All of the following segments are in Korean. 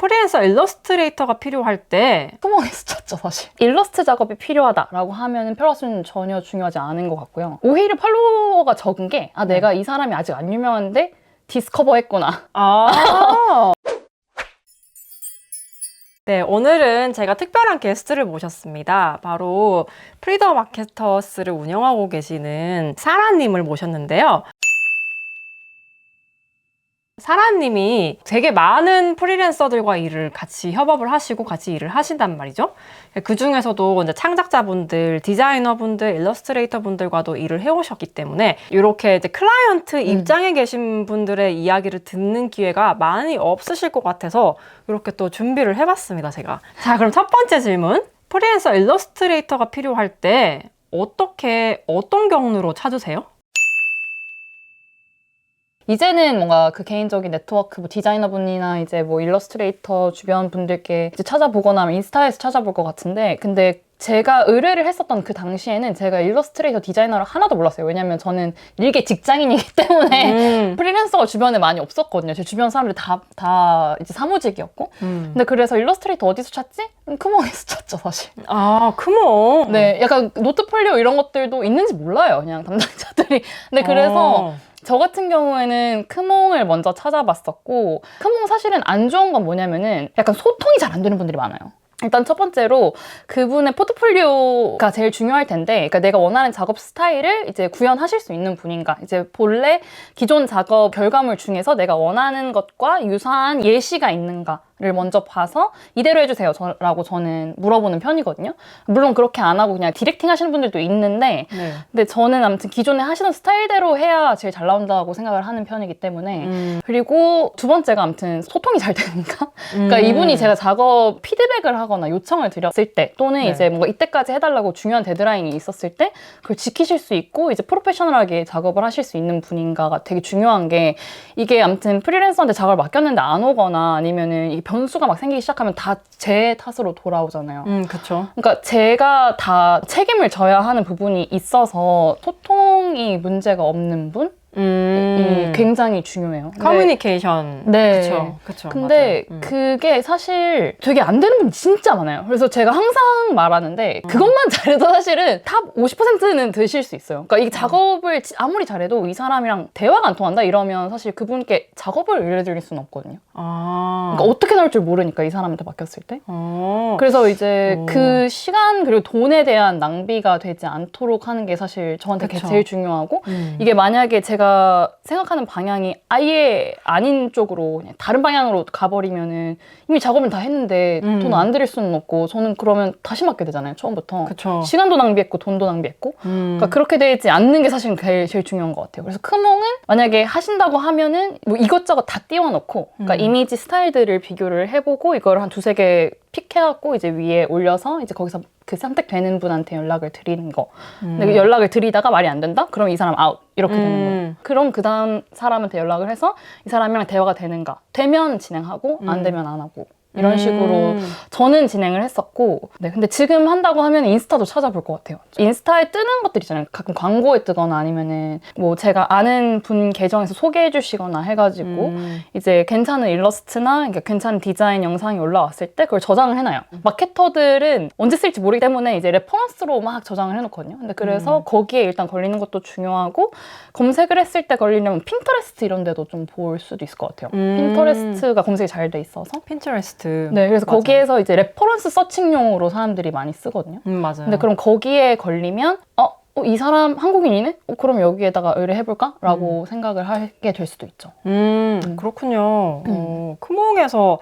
프리랜서 일러스트레이터가 필요할 때 투명해서 찾죠, 사실. 일러스트 작업이 필요하다라고 하면 펠러스는 전혀 중요하지 않은 것 같고요. 오히려 팔로워가 적은 게 내가 이 사람이 아직 안 유명한데 디스커버 했구나. 네, 오늘은 제가 특별한 게스트를 모셨습니다. 바로 프리더 마케터스를 운영하고 계시는 사라님을 모셨는데요. 사라님이 되게 많은 프리랜서들과 일을 같이 협업을 하시고 같이 일을 하신단 말이죠. 그 중에서도 이제 창작자분들, 디자이너분들, 일러스트레이터분들과도 일을 해오셨기 때문에 이렇게 이제 클라이언트 입장에 계신 분들의 이야기를 듣는 기회가 많이 없으실 것 같아서 이렇게 또 준비를 해봤습니다, 제가. 자, 그럼 첫 번째 질문. 프리랜서 일러스트레이터가 필요할 때 어떤 경로로 찾으세요? 이제는 뭔가 그 개인적인 네트워크, 뭐 디자이너분이나 이제 뭐 일러스트레이터 주변 분들께 이제 찾아보거나 인스타에서 찾아볼 것 같은데, 근데 제가 의뢰를 했었던 그 당시에는 제가 일러스트레이터 디자이너를 하나도 몰랐어요. 왜냐면 저는 일개 직장인이기 때문에 프리랜서가 주변에 많이 없었거든요. 제 주변 사람들이 다 이제 사무직이었고. 근데 그래서 일러스트레이터 어디서 찾지? 크몽에서 찾죠, 사실. 아, 크몽. 네, 약간 노트폴리오 이런 것들도 있는지 몰라요, 그냥 담당자들이. 근데 그래서 저 같은 경우에는 크몽을 먼저 찾아봤었고, 크몽 사실은 안 좋은 건 뭐냐면은 약간 소통이 잘 안 되는 분들이 많아요. 일단 첫 번째로 그분의 포트폴리오가 제일 중요할 텐데, 그러니까 내가 원하는 작업 스타일을 이제 구현하실 수 있는 분인가, 이제 본래 기존 작업 결과물 중에서 내가 원하는 것과 유사한 예시가 있는가를 먼저 봐서 이대로 해주세요 라고 저는 물어보는 편이거든요. 물론 그렇게 안 하고 그냥 디렉팅 하시는 분들도 있는데, 근데 저는 아무튼 기존에 하시던 스타일대로 해야 제일 잘 나온다고 생각을 하는 편이기 때문에. 그리고 두 번째가 아무튼 소통이 잘 되는가? 그러니까 이분이 제가 작업 피드백을 하거나 요청을 드렸을 때, 또는 이제 뭔가 이때까지 해달라고 중요한 데드라인이 있었을 때 그걸 지키실 수 있고 이제 프로페셔널하게 작업을 하실 수 있는 분인가가 되게 중요한 게, 이게 아무튼 프리랜서한테 작업을 맡겼는데 안 오거나 아니면은 이 변수가 막 생기기 시작하면 다 제 탓으로 돌아오잖아요. 그쵸. 그러니까 제가 다 책임을 져야 하는 부분이 있어서 소통이 문제가 없는 분? 이 굉장히 중요해요. 커뮤니케이션. 네. 그쵸. 근데 그게 사실 되게 안 되는 분이 진짜 많아요. 그래서 제가 항상 말하는데 그것만 잘해도 사실은 탑 50%는 드실 수 있어요. 그러니까 이 작업을 아무리 잘해도 이 사람이랑 대화가 안 통한다 이러면 사실 그분께 작업을 의뢰드릴 수는 없거든요. 그러니까 어떻게 나올 줄 모르니까, 이 사람한테 맡겼을 때. 그래서 이제 그 시간 그리고 돈에 대한 낭비가 되지 않도록 하는 게 사실 저한테 제일 중요하고, 이게 만약에 제가 생각하는 방향이 아예 아닌 쪽으로 그냥 다른 방향으로 가버리면은 이미 작업을 다 했는데 돈 안 들일 수는 없고, 저는 그러면 다시 맡게 되잖아요, 처음부터. 그쵸. 시간도 낭비했고 돈도 낭비했고. 그러니까 그렇게 되지 않는 게 사실 제일 중요한 것 같아요. 그래서 크몽은 만약에 하신다고 하면은 뭐 이것저것 다 띄워놓고, 그러니까 이미지 스타일들을 비교를 해보고 이걸 한 두세 개 픽해갖고 이제 위에 올려서 이제 거기서 그 선택되는 분한테 연락을 드리는 거. 근데 연락을 드리다가 말이 안 된다? 그럼 이 사람 아웃. 이렇게 되는 거예요. 그럼 그 다음 사람한테 연락을 해서 이 사람이랑 대화가 되는가? 되면 진행하고 안 되면 안 하고. 이런 식으로 저는 진행을 했었고, 네, 근데 지금 한다고 하면 인스타도 찾아볼 것 같아요. 인스타에 뜨는 것들 있잖아요. 가끔 광고에 뜨거나 아니면은 뭐 제가 아는 분 계정에서 소개해 주시거나 해가지고 이제 괜찮은 일러스트나 그러니까 괜찮은 디자인 영상이 올라왔을 때 그걸 저장을 해놔요. 마케터들은 언제 쓸지 모르기 때문에 이제 레퍼런스로 막 저장을 해놓거든요. 근데 그래서 거기에 일단 걸리는 것도 중요하고, 검색을 했을 때 걸리려면 핀터레스트 이런 데도 좀 볼 수도 있을 것 같아요. 핀터레스트가 검색이 잘 돼 있어서. 핀터레스트. 네, 그래서 맞아요. 거기에서 이제 레퍼런스 서칭용으로 사람들이 많이 쓰거든요. 맞아요. 근데 그럼 거기에 걸리면 이 사람 한국인이네? 그럼 여기에다가 의뢰해볼까? 라고 생각을 하게 될 수도 있죠. 그렇군요. 크몽에서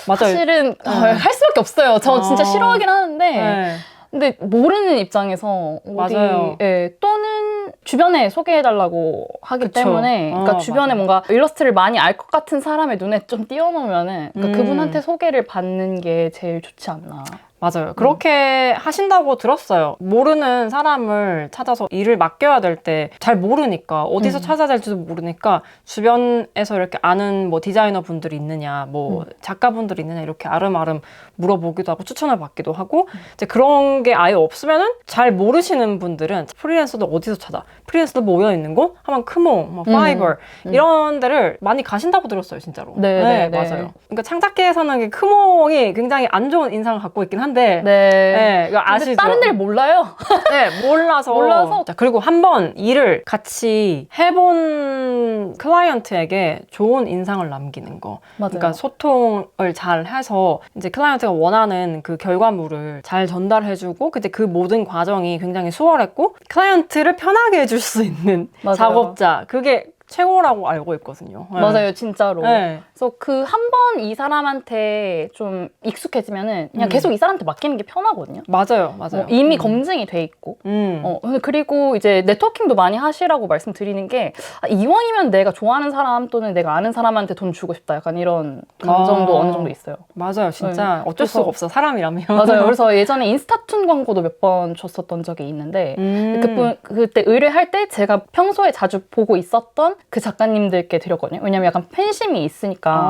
맞아요. 사실은 할 수밖에 없어요. 저 진짜 싫어하긴 하는데 근데 모르는 입장에서 맞아요. 또는 주변에 소개해달라고 하기 때문에, 그러니까 주변에 맞아요. 뭔가 일러스트를 많이 알 것 같은 사람의 눈에 좀 띄워놓으면은 그러니까 그분한테 소개를 받는 게 제일 좋지 않나. 맞아요. 그렇게 하신다고 들었어요. 모르는 사람을 찾아서 일을 맡겨야 될 때 잘 모르니까 어디서 찾아야 될지도 모르니까 주변에서 이렇게 아는 뭐 디자이너 분들이 있느냐, 뭐 작가분들이 있느냐 이렇게 아름아름 물어보기도 하고 추천을 받기도 하고 이제 그런 게 아예 없으면은 잘 모르시는 분들은 프리랜서도 어디서 찾아? 프리랜서도 모여 있는 곳? 하면 크몽, 뭐 파이버 이런 데를 많이 가신다고 들었어요, 진짜로. 네, 맞아요. 그러니까 창작계에서는 크몽이 굉장히 안 좋은 인상을 갖고 있긴 한데 이거 아시죠? 근데 다른 데를 몰라요. 네, 몰라서. 자, 그리고 한번 일을 같이 해본 클라이언트에게 좋은 인상을 남기는 거. 맞아요. 그러니까 소통을 잘 해서 이제 클라이언트가 원하는 그 결과물을 잘 전달해주고 근데 그 모든 과정이 굉장히 수월했고 클라이언트를 편하게 해줄 수 있는 맞아요. 작업자. 그게 최고라고 알고 있거든요. 네. 맞아요, 진짜로. 네. 그래서 그 한 번 이 사람한테 좀 익숙해지면은 그냥 계속 이 사람한테 맡기는 게 편하거든요. 맞아요. 이미 검증이 돼 있고. 그리고 이제 네트워킹도 많이 하시라고 말씀드리는 게 이왕이면 내가 좋아하는 사람 또는 내가 아는 사람한테 돈 주고 싶다. 약간 이런 감정도 어느 정도 있어요. 맞아요. 진짜 어쩔 수가 없어. 사람이라면. 맞아요. 그래서 예전에 인스타툰 광고도 몇 번 줬었던 적이 있는데 그때 의뢰할 때 제가 평소에 자주 보고 있었던 그 작가님들께 드렸거든요. 왜냐면 약간 팬심이 있으니까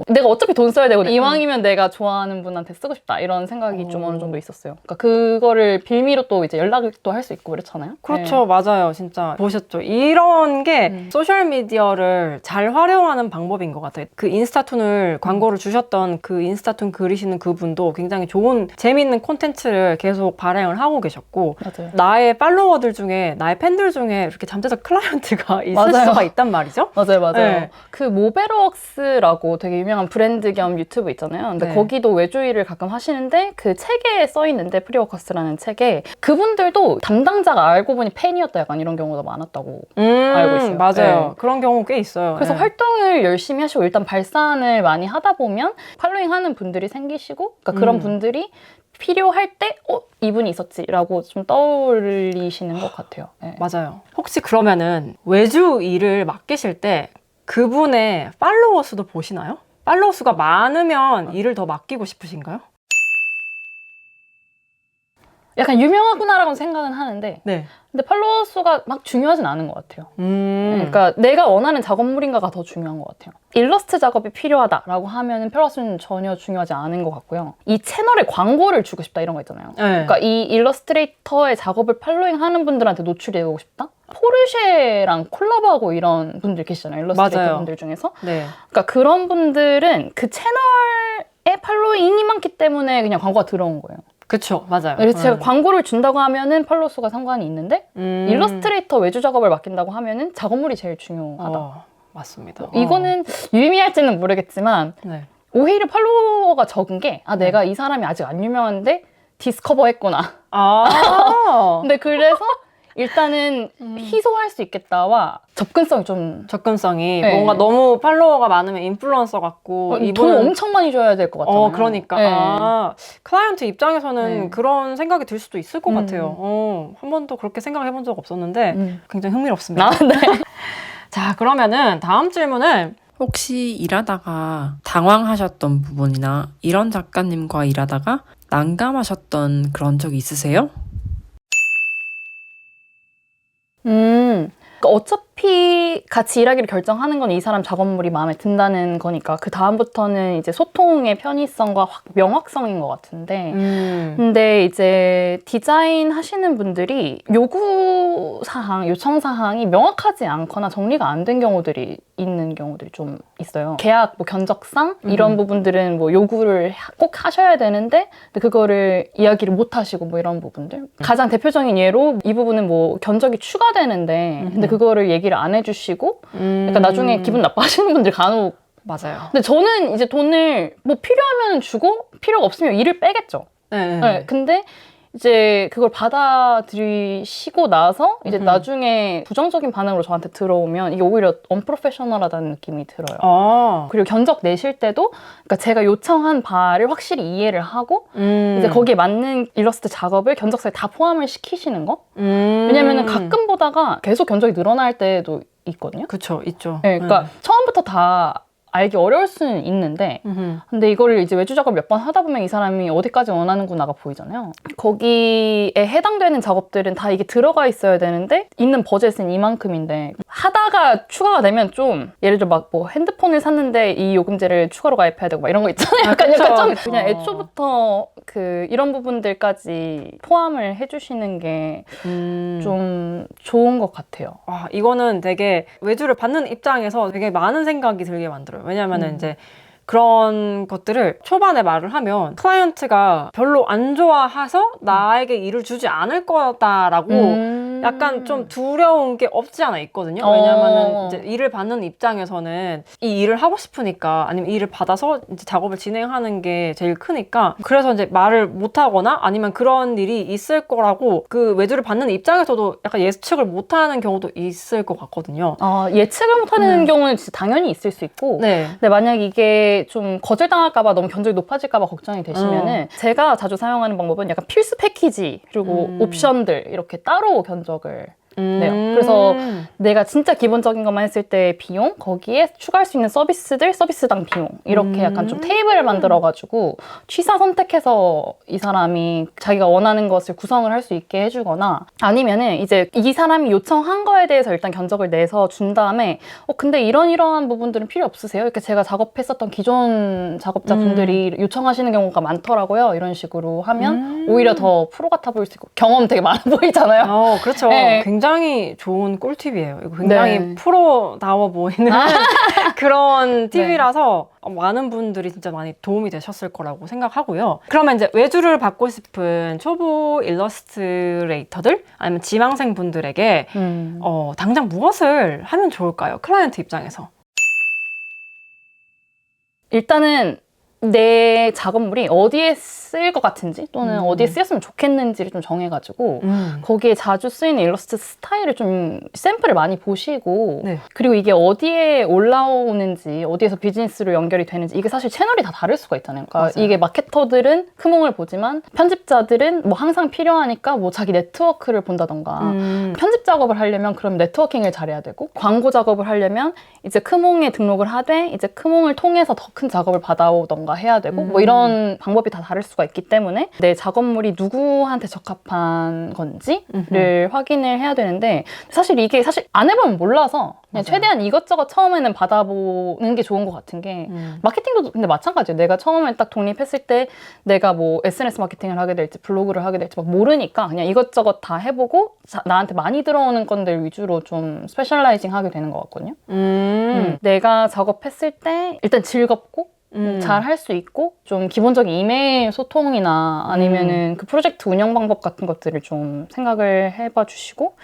내가 어차피 돈 써야 되고 이왕이면 내가 좋아하는 분한테 쓰고 싶다 이런 생각이 좀 어느 정도 있었어요. 그러니까 그거를 빌미로 또 이제 연락도 할 수 있고 그렇잖아요. 그렇죠. 맞아요. 진짜 보셨죠. 이런 게 소셜미디어를 잘 활용하는 방법인 것 같아요. 그 인스타툰을 광고를 주셨던 그 인스타툰 그리시는 그분도 굉장히 좋은 재미있는 콘텐츠를 계속 발행을 하고 계셨고 맞아요. 나의 팔로워들 중에 나의 팬들 중에 이렇게 잠재적 클라이언트가 있을 맞아요. 수가 있단 말이죠. 맞아요. 네. 그 모베러웍스라고 되게 유명한 브랜드 겸 유튜브 있잖아요. 근데 네. 거기도 외주일을 가끔 하시는데 그 책에 써 있는데 프리워커스라는 책에 그분들도 담당자가 알고 보니 팬이었다 약간 이런 경우가 많았다고 알고 있어요. 맞아요. 네. 그런 경우 꽤 있어요. 그래서 네. 활동을 열심히 하시고 일단 발산을 많이 하다 보면 팔로잉하는 분들이 생기시고 그러니까 그런 분들이 필요할 때 이분이 있었지라고 좀 떠올리시는 것 같아요. 네. 맞아요. 혹시 그러면은 외주 일을 맡기실 때 그분의 팔로워 수도 보시나요? 팔로워 수가 많으면 일을 더 맡기고 싶으신가요? 약간 유명하구나라고 생각은 하는데 네. 근데 팔로워 수가 막 중요하진 않은 것 같아요. 그러니까 내가 원하는 작업물인가가 더 중요한 것 같아요. 일러스트 작업이 필요하다라고 하면 팔로워 수는 전혀 중요하지 않은 것 같고요. 이 채널에 광고를 주고 싶다 이런 거 있잖아요. 네. 그러니까 이 일러스트레이터의 작업을 팔로잉 하는 분들한테 노출이 되고 싶다? 포르쉐랑 콜라보하고 이런 분들 계시잖아요. 일러스트레이터 맞아요. 분들 중에서. 네. 그러니까 그런 분들은 그 채널에 팔로잉이 많기 때문에 그냥 광고가 들어온 거예요. 그쵸. 맞아요. 그래서 제가 광고를 준다고 하면은 팔로워 수가 상관이 있는데 일러스트레이터 외주 작업을 맡긴다고 하면은 작업물이 제일 중요하다. 맞습니다. 이거는 유의미할지는 모르겠지만 네. 오히려 팔로워가 적은 게 내가 이 사람이 아직 안 유명한데 디스커버 했구나. 근데 그래서 일단은 희소할 수 있겠다와 접근성이 좀 접근성이 네. 뭔가 너무 팔로워가 많으면 인플루언서 같고 돈 엄청 많이 줘야 될 것 같잖아요. 그러니까 네. 클라이언트 입장에서는 네. 그런 생각이 들 수도 있을 것 같아요. 한 번도 그렇게 생각해 본 적 없었는데 굉장히 흥미롭습니다. 네. 자, 그러면은 다음 질문은 혹시 일하다가 당황하셨던 부분이나 이런 작가님과 일하다가 난감하셨던 그런 적 있으세요? 그러니까 어차피 같이 일하기를 결정하는 건 이 사람 작업물이 마음에 든다는 거니까 그 다음부터는 이제 소통의 편의성과 명확성인 것 같은데 근데 이제 디자인 하시는 분들이 요구사항, 요청사항이 명확하지 않거나 정리가 안 된 경우들이 있는 경우들이 좀 있어요. 계약 뭐 견적상 이런 부분들은 뭐 요구를 꼭 하셔야 되는데 근데 그거를 이야기를 못 하시고 뭐 이런 부분들 가장 대표적인 예로 이 부분은 뭐 견적이 추가되는데 근데 그거를 얘기를 안 해주시고 그러니까 나중에 기분 나빠하시는 분들 간혹 맞아요. 근데 저는 이제 돈을 뭐 필요하면 주고 필요가 없으면 일을 빼겠죠. 네, 근데 이제 그걸 받아들이시고 나서 이제 나중에 부정적인 반응으로 저한테 들어오면 이게 오히려 언프로페셔널하다는 느낌이 들어요. 그리고 견적 내실 때도 그러니까 제가 요청한 바를 확실히 이해를 하고 이제 거기에 맞는 일러스트 작업을 견적서에 다 포함을 시키시는 거? 왜냐면은 가끔 보다가 계속 견적이 늘어날 때도 있거든요. 그쵸, 있죠. 네, 그러니까 처음부터 다 알기 어려울 수는 있는데 근데 이거를 이제 외주 작업 몇 번 하다 보면 이 사람이 어디까지 원하는구나가 보이잖아요. 거기에 해당되는 작업들은 다 이게 들어가 있어야 되는데 있는 버젯은 이만큼인데 하다가 추가가 되면 좀 예를 들어 막 뭐 핸드폰을 샀는데 이 요금제를 추가로 가입해야 되고 막 이런 거 있잖아요. 약간 좀 그냥 애초부터 그 이런 부분들까지 포함을 해주시는 게 좀 좋은 것 같아요. 와, 이거는 되게 외주를 받는 입장에서 되게 많은 생각이 들게 만들어요. 왜냐면은 이제 그런 것들을 초반에 말을 하면 클라이언트가 별로 안 좋아해서 나에게 일을 주지 않을 거다라고 약간 좀 두려운 게 없지 않아 있거든요. 왜냐면은 이제 일을 받는 입장에서는 이 일을 하고 싶으니까 아니면 이 일을 받아서 이제 작업을 진행하는 게 제일 크니까 그래서 이제 말을 못 하거나 아니면 그런 일이 있을 거라고 그 외주를 받는 입장에서도 약간 예측을 못 하는 경우도 있을 것 같거든요. 예측을 못하는 경우는 진짜 당연히 있을 수 있고 네. 근데 만약 이게 좀 거절당할까봐 너무 견적이 높아질까봐 걱정이 되시면은 제가 자주 사용하는 방법은 약간 필수 패키지 그리고 옵션들 이렇게 따로 견적을 내요. 그래서 내가 진짜 기본적인 것만 했을 때 비용 거기에 추가할 수 있는 서비스들 서비스당 비용 이렇게 약간 좀 테이블을 만들어가지고 취사 선택해서 이 사람이 자기가 원하는 것을 구성을 할 수 있게 해주거나 아니면은 이제 이 사람이 요청한 거에 대해서 일단 견적을 내서 준 다음에 근데 이러한 부분들은 필요 없으세요? 이렇게 제가 작업했었던 기존 작업자분들이 요청하시는 경우가 많더라고요. 이런 식으로 하면 오히려 더 프로 같아 보일 수 있고 경험 되게 많아 보이잖아요. 그렇죠. 네. 굉장히 좋은 꿀팁이에요. 이거 굉장히 네. 프로다워 보이는 그런 팁이라서 많은 분들이 진짜 많이 도움이 되셨을 거라고 생각하고요. 그러면 이제 외주를 받고 싶은 초보 일러스트레이터들 아니면 지망생 분들에게 당장 무엇을 하면 좋을까요? 클라이언트 입장에서. 일단은 내 작업물이 어디에 쓰일 것 같은지 또는 어디에 쓰였으면 좋겠는지를 좀 정해가지고 거기에 자주 쓰이는 일러스트 스타일을 좀 샘플을 많이 보시고 네. 그리고 이게 어디에 올라오는지 어디에서 비즈니스로 연결이 되는지 이게 사실 채널이 다 다를 수가 있잖아요. 그러니까 맞아요. 이게 마케터들은 크몽을 보지만 편집자들은 뭐 항상 필요하니까 뭐 자기 네트워크를 본다던가 편집 작업을 하려면 그럼 네트워킹을 잘해야 되고 광고 작업을 하려면 이제 크몽에 등록을 하되 이제 크몽을 통해서 더 큰 작업을 받아오던가 해야 되고 뭐 이런 방법이 다 다를 수가 있기 때문에 내 작업물이 누구한테 적합한 건지를 확인을 해야 되는데 사실 이게 안 해보면 몰라서 그냥 최대한 이것저것 처음에는 받아보는 게 좋은 것 같은 게 마케팅도 근데 마찬가지예요. 내가 처음에 딱 독립했을 때 내가 뭐 SNS 마케팅을 하게 될지 블로그를 하게 될지 막 모르니까 그냥 이것저것 다 해보고 나한테 많이 들어오는 건들 위주로 좀 스페셜라이징 하게 되는 것 같거든요. 내가 작업했을 때 일단 즐겁고 잘 할 수 있고 좀 기본적인 이메일 소통이나 아니면은 그 프로젝트 운영 방법 같은 것들을 좀 생각을 해봐 주시고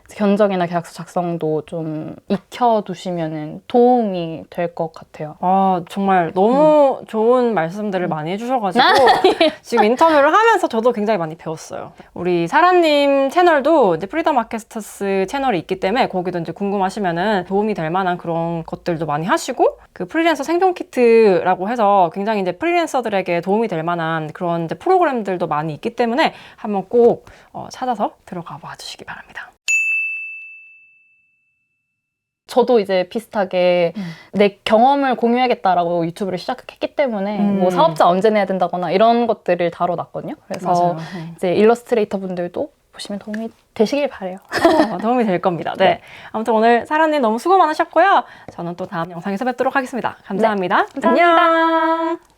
견적이나 계약서 작성도 좀 익혀두시면은 도움이 될 것 같아요. 정말 너무 좋은 말씀들을 많이 해주셔가지고 지금 인터뷰를 하면서 저도 굉장히 많이 배웠어요. 우리 사라님 채널도 이제 프리덤 마케터스 채널이 있기 때문에 거기도 이제 궁금하시면은 도움이 될 만한 그런 것들도 많이 하시고 그 프리랜서 생존 키트라고 해서 굉장히 이제 프리랜서들에게 도움이 될 만한 그런 이제 프로그램들도 많이 있기 때문에 한번 꼭 찾아서 들어가 봐 주시기 바랍니다. 저도 이제 비슷하게 내 경험을 공유하겠다라고 유튜브를 시작했기 때문에 뭐 사업자 언제 내야 된다거나 이런 것들을 다뤄놨거든요. 그래서 맞아요. 이제 일러스트레이터 분들도 보시면 도움이 되시길 바라요. 도움이 될 겁니다. 네. 아무튼 오늘 사라님 너무 수고 많으셨고요. 저는 또 다음 영상에서 뵙도록 하겠습니다. 감사합니다. 네, 감사합니다. 안녕.